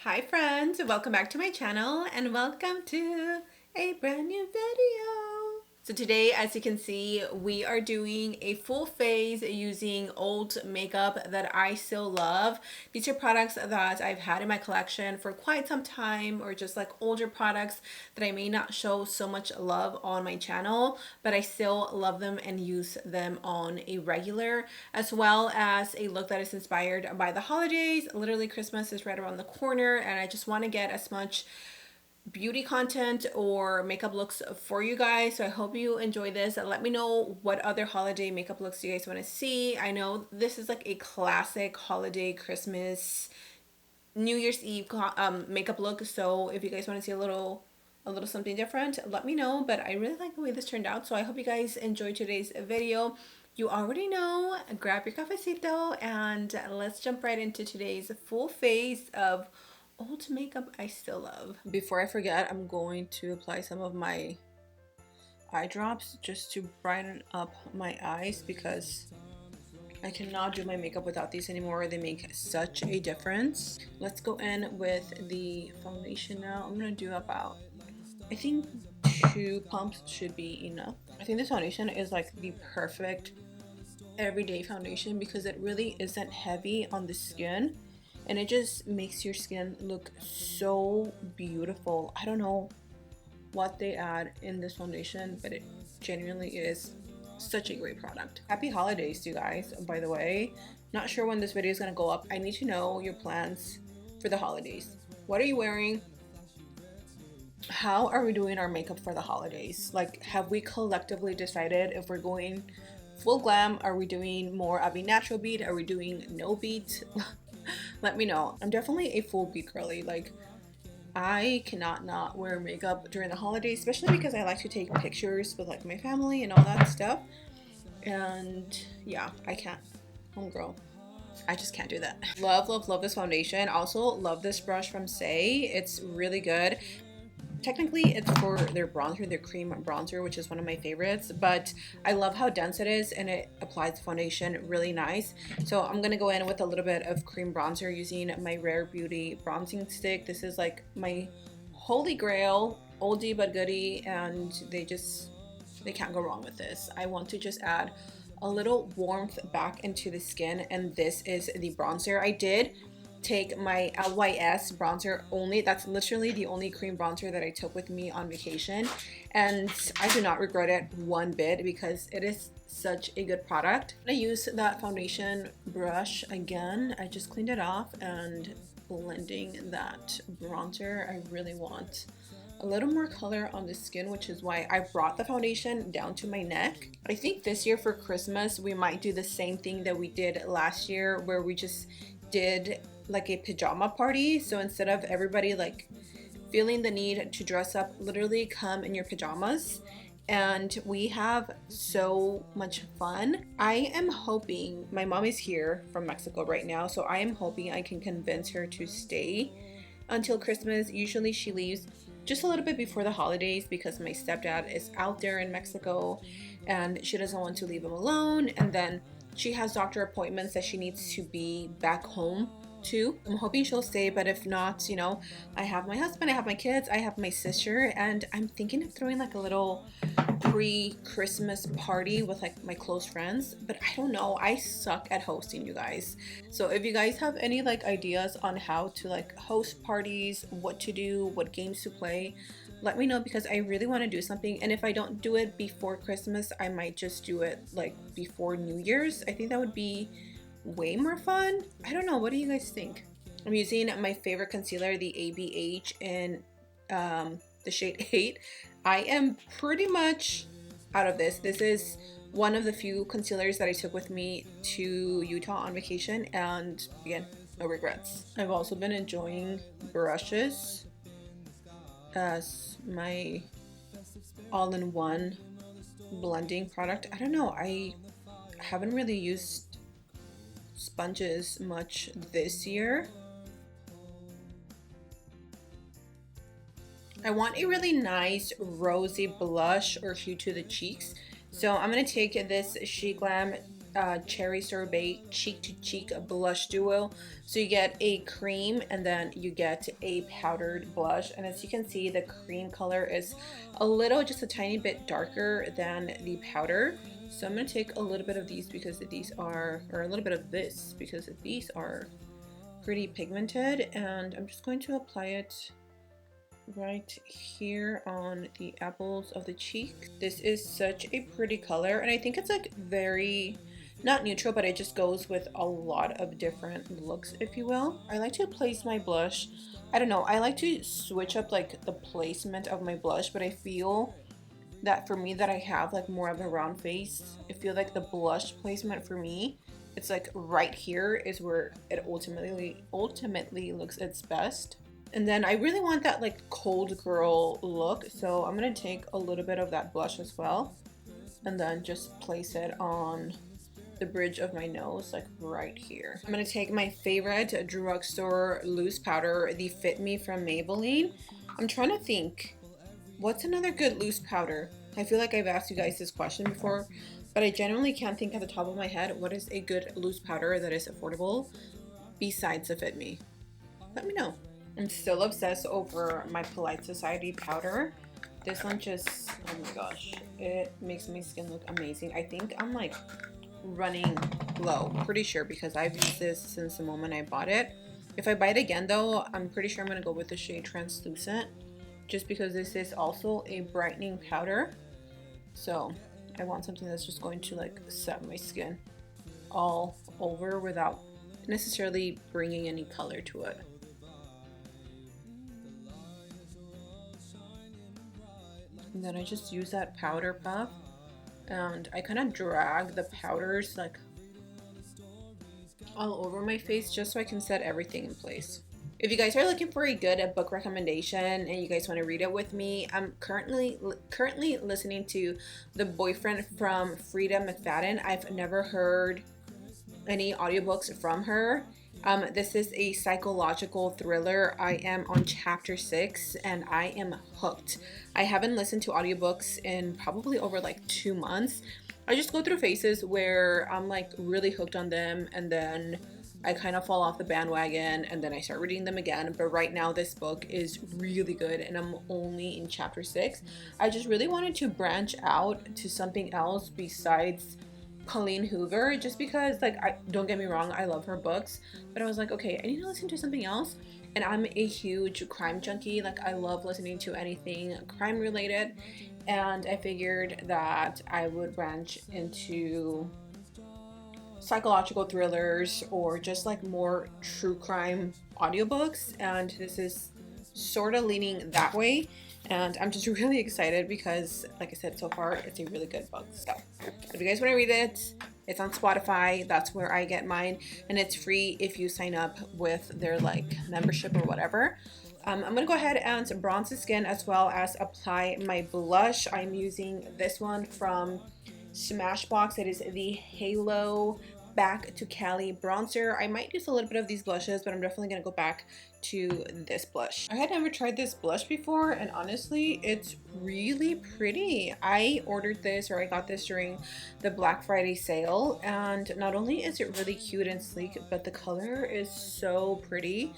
Hi friends, welcome back to my channel and welcome to a brand new video. So today, as you can see, we are doing a full face using old makeup that I still love. These are products that I've had in my collection for quite some time, or just like older products that I may not show so much love on my channel, but I still love them and use them on a regular, as well as a look that is inspired by the holidays. Literally Christmas is right around the corner and I just want to get as much beauty content or makeup looks for you guys. So I hope you enjoy this. Let me know what other holiday makeup looks you guys want to see. I know this is like a classic holiday Christmas New Year's Eve makeup look. So if you guys want to see a little something different, let me know. But I really like the way this turned out. So I hope you guys enjoyed today's video. You already know, grab your cafecito and let's jump right into today's full face of old makeup I still love. Before I forget, I'm going to apply some of my eye drops just to brighten up my eyes because I cannot do my makeup without these anymore. They make such a difference. Let's go in with the foundation now. I'm gonna do about, I think 2 pumps should be enough. I think this foundation is like the perfect everyday foundation because it really isn't heavy on the skin and it just makes your skin look so beautiful. I don't know what they add in this foundation, but it genuinely is such a great product. Happy holidays, you guys, by the way. Not sure when this video is gonna go up. I need to know your plans for the holidays. What are you wearing? How are we doing our makeup for the holidays? Like, have we collectively decided if we're going full glam? Are we doing more of a natural beat? Are we doing no beat? Let me know. I'm definitely a full beat girly. Like, I cannot not wear makeup during the holidays, especially because I like to take pictures with like my family and all that stuff. And yeah, I can't. Homegirl. I just can't do that. Love, love, love this foundation. Also love this brush from Say. It's really good. Technically it's for their bronzer, their cream bronzer, which is one of my favorites, but I love how dense it is and it applies the foundation really nice. So I'm gonna go in with a little bit of cream bronzer using my Rare Beauty bronzing stick. This is like my holy grail, oldie but goodie, and they can't go wrong with this. I want to just add a little warmth back into the skin, and this is the bronzer. I did take my LYS bronzer only. That's literally the only cream bronzer that I took with me on vacation, and I do not regret it one bit because it is such a good product. I use that foundation brush again. I just cleaned it off and blending that bronzer. I really want a little more color on the skin, which is why I brought the foundation down to my neck. I think this year for Christmas we might do the same thing that we did last year, where we just did like a pajama party. So instead of everybody like feeling the need to dress up, literally come in your pajamas and we have so much fun. I am hoping, my mom is here from Mexico right now, so I am hoping I can convince her to stay until Christmas. Usually she leaves just a little bit before the holidays because my stepdad is out there in Mexico and she doesn't want to leave him alone, and then she has doctor appointments that she needs to be back home to. I'm hoping she'll stay, but if not, you know, I have my husband, I have my kids, I have my sister, and I'm thinking of throwing like a little pre-Christmas party with like my close friends, but I don't know. I suck at hosting, you guys. So if you guys have any like ideas on how to like host parties, what to do, what games to play, let me know because I really want to do something. And if I don't do it before Christmas, I might just do it like before New Year's. I think that would be way more fun. I don't know. What do you guys think? I'm using my favorite concealer, the ABH in the shade 8. I am pretty much out of this. This is one of the few concealers that I took with me to Utah on vacation, and again, no regrets. I've also been enjoying brushes as my all-in-one blending product. I don't know, I haven't really used sponges much this year. I want a really nice rosy blush or hue to the cheeks. So I'm going to take this She Glam Cherry Sorbet Cheek to Cheek Blush Duo. So you get a cream and then you get a powdered blush. And as you can see, the cream color is a little, just a tiny bit darker than the powder. So I'm going to take a little bit of these because these are, or a little bit of this because these are pretty pigmented. And I'm just going to apply it right here on the apples of the cheek. This is such a pretty color, and I think it's like very not neutral, but it just goes with a lot of different looks, if you will. I like to place my blush, I don't know, I like to switch up like the placement of my blush, but I feel that for me, that I have like more of a round face, I feel like the blush placement for me, it's like right here is where it ultimately looks its best. And then I really want that like cold girl look, so I'm gonna take a little bit of that blush as well and then just place it on the bridge of my nose, like right here. I'm gonna take my favorite drugstore loose powder, the Fit Me from Maybelline. I'm trying to think, what's another good loose powder? I feel like I've asked you guys this question before, but I genuinely can't think at the top of my head what is a good loose powder that is affordable besides the Fit Me. Let me know. I'm still obsessed over my Polite Society powder. This one just, oh my gosh, it makes my skin look amazing. I think I'm like running low, pretty sure, because I've used this since the moment I bought it. If I buy it again though, I'm pretty sure I'm gonna go with the shade Translucent, just because this is also a brightening powder. So I want something that's just going to like set my skin all over without necessarily bringing any color to it. And then I just use that powder puff and I kind of drag the powders like all over my face just so I can set everything in place. If you guys are looking for a good book recommendation and you guys want to read it with me, I'm currently listening to The Boyfriend from Frida McFadden. I've never heard any audiobooks from her. This is a psychological thriller. I am on chapter 6 and I am hooked. I haven't listened to audiobooks in probably over like 2 months. I just go through phases where I'm like really hooked on them and then I kind of fall off the bandwagon and then I start reading them again. But right now this book is really good and I'm only in chapter 6. I just really wanted to branch out to something else besides Colleen Hoover, just because, like, don't get me wrong, I love her books, but I was like, okay, I need to listen to something else. And I'm a huge crime junkie. Like, I love listening to anything crime related, and I figured that I would branch into psychological thrillers or just like more true crime audiobooks, and this is sort of leaning that way. And I'm just really excited because, like I said, so far it's a really good book. So if you guys want to read it, it's on Spotify. That's where I get mine, and it's free if you sign up with their like membership or whatever. I'm gonna go ahead and bronze the skin as well as apply my blush. I'm using this one from Smashbox. It is the Halo Back to Cali bronzer. I might use a little bit of these blushes, but I'm definitely gonna go back to this blush. I had never tried this blush before, and honestly, it's really pretty. I ordered this, or I got this during the Black Friday sale, and not only is it really cute and sleek, but the color is so pretty.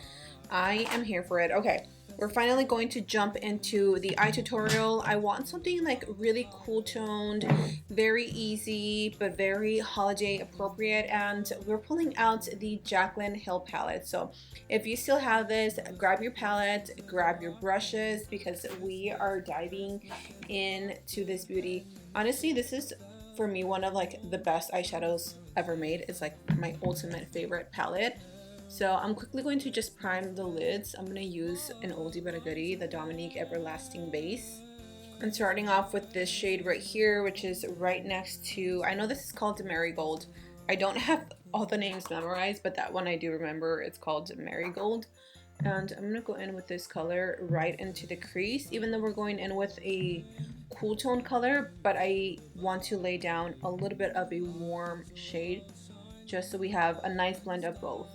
I am here for it. Okay, we're finally going to jump into the eye tutorial. I want something like really cool toned, very easy, but very holiday appropriate. And we're pulling out the Jaclyn Hill palette. So if you still have this, grab your palette, grab your brushes, because we are diving into this beauty. Honestly, this is for me one of like the best eyeshadows ever made. It's like my ultimate favorite palette. So I'm quickly going to just prime the lids. I'm going to use an oldie but a goodie, the Dominique Everlasting Base. I'm starting off with this shade right here, which is right next to, I know this is called Marigold. I don't have all the names memorized, but that one I do remember. It's called Marigold. And I'm going to go in with this color right into the crease, even though we're going in with a cool tone color, but I want to lay down a little bit of a warm shade just so we have a nice blend of both.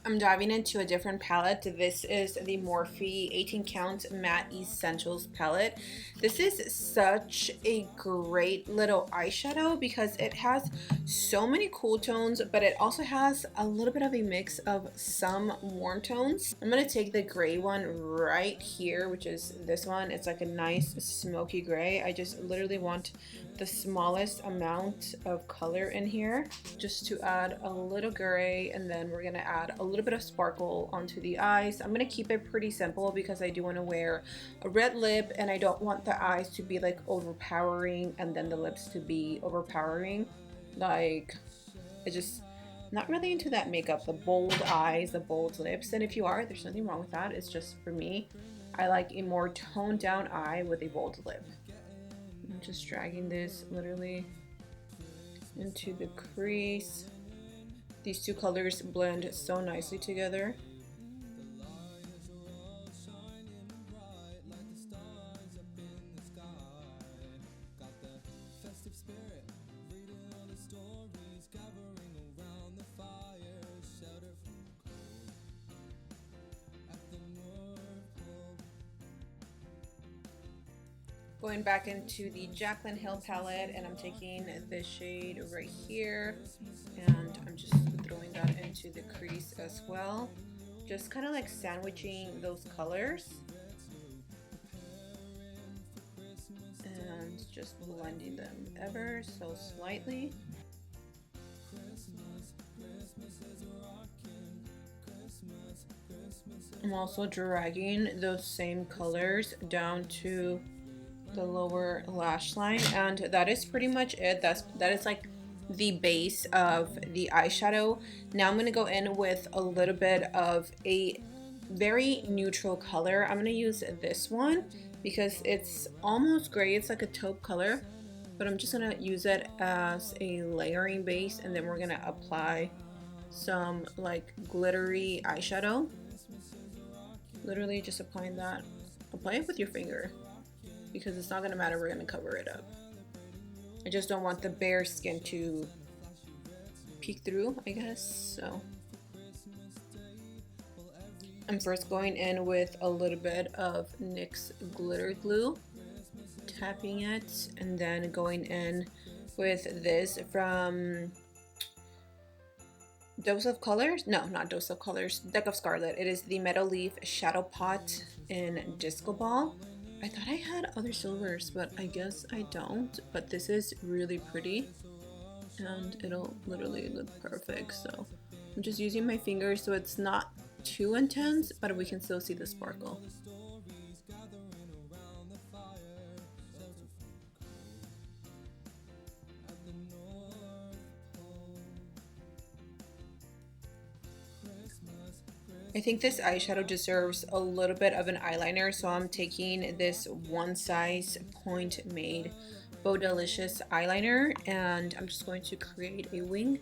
I'm diving into a different palette. This is the Morphe 18 Count Matte Essentials palette. This is such a great little eyeshadow because it has so many cool tones, but it also has a little bit of a mix of some warm tones. I'm gonna take the gray one right here, which is this one. It's like a nice smoky gray. I just literally want the smallest amount of color in here just to add a little gray, and then we're gonna add a little bit of sparkle onto the eyes. I'm gonna keep it pretty simple because I do want to wear a red lip and I don't want the eyes to be like overpowering and then the lips to be overpowering. Like, I just not really into that makeup, the bold eyes, the bold lips. And if you are, there's nothing wrong with that. It's just for me, I like a more toned down eye with a bold lip. I'm just dragging this literally into the crease. These two colors blend so nicely together. Going back into the Jaclyn Hill palette, and I'm taking this shade right here and I'm just throwing that into the crease as well, just kind of like sandwiching those colors and just blending them ever so slightly. I'm also dragging those same colors down to the lower lash line, and that is pretty much it. That is like the base of the eyeshadow. Now I'm going to go in with a little bit of a very neutral color. I'm going to use this one because it's almost gray. It's like a taupe color, but I'm just going to use it as a layering base, and then we're going to apply some like glittery eyeshadow. Literally just applying that. Apply it with your finger, because it's not gonna matter, we're gonna cover it up. I just don't want the bare skin to peek through, I guess, so. I'm first going in with a little bit of NYX glitter glue, tapping it, and then going in with this from Dose of Colors? No, not Dose of Colors, Deck of Scarlet. It is the Meadow Leaf Shadow Pot in Disco Ball. I thought I had other silvers, but I guess I don't. But this is really pretty and it'll literally look perfect. So I'm just using my fingers so it's not too intense, but we can still see the sparkle. I think this eyeshadow deserves a little bit of an eyeliner, so I'm taking this One Size Point Made Bodelicious eyeliner, and I'm just going to create a wing.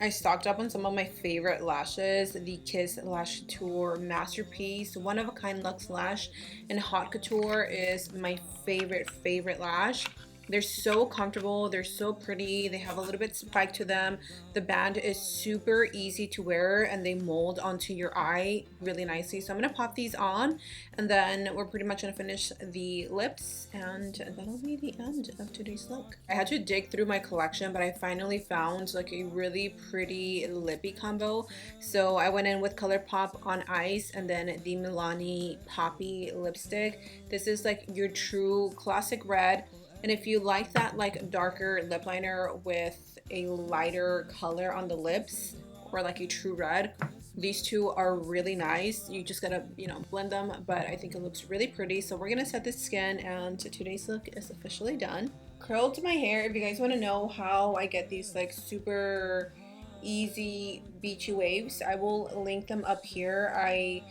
I stocked up on some of my favorite lashes, the Kiss Lash Couture Masterpiece, One of a Kind Luxe Lash, and Haute Couture is my favorite lash. They're so comfortable, they're so pretty, they have a little bit spike to them. The band is super easy to wear and they mold onto your eye really nicely. So I'm gonna pop these on and then we're pretty much gonna finish the lips, and that'll be the end of today's look. I had to dig through my collection, but I finally found like a really pretty lippy combo. So I went in with ColourPop on Ice and then the Milani Poppy lipstick. This is like your true classic red. And if you like that like darker lip liner with a lighter color on the lips, or like a true red, these two are really nice. You just gotta, you know, blend them, but I think it looks really pretty. So we're gonna set the skin, and today's look is officially done. Curled my hair. If you guys want to know how I get these like super easy beachy waves, I will link them up here. I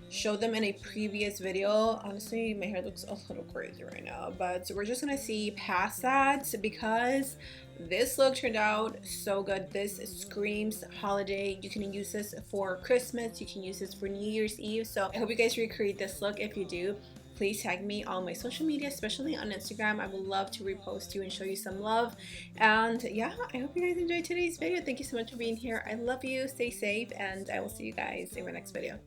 showed them in a previous video. Honestly, my hair looks a little crazy right now, but we're just gonna see past that because this look turned out so good. This screams holiday. You can use this for Christmas, you can use this for New Year's Eve. So I hope you guys recreate this look. If you do, please tag me on my social media, especially on Instagram. I would love to repost you and show you some love. And yeah, I hope you guys enjoyed today's video. Thank you so much for being here. I love you. Stay safe, and I will see you guys in my next video.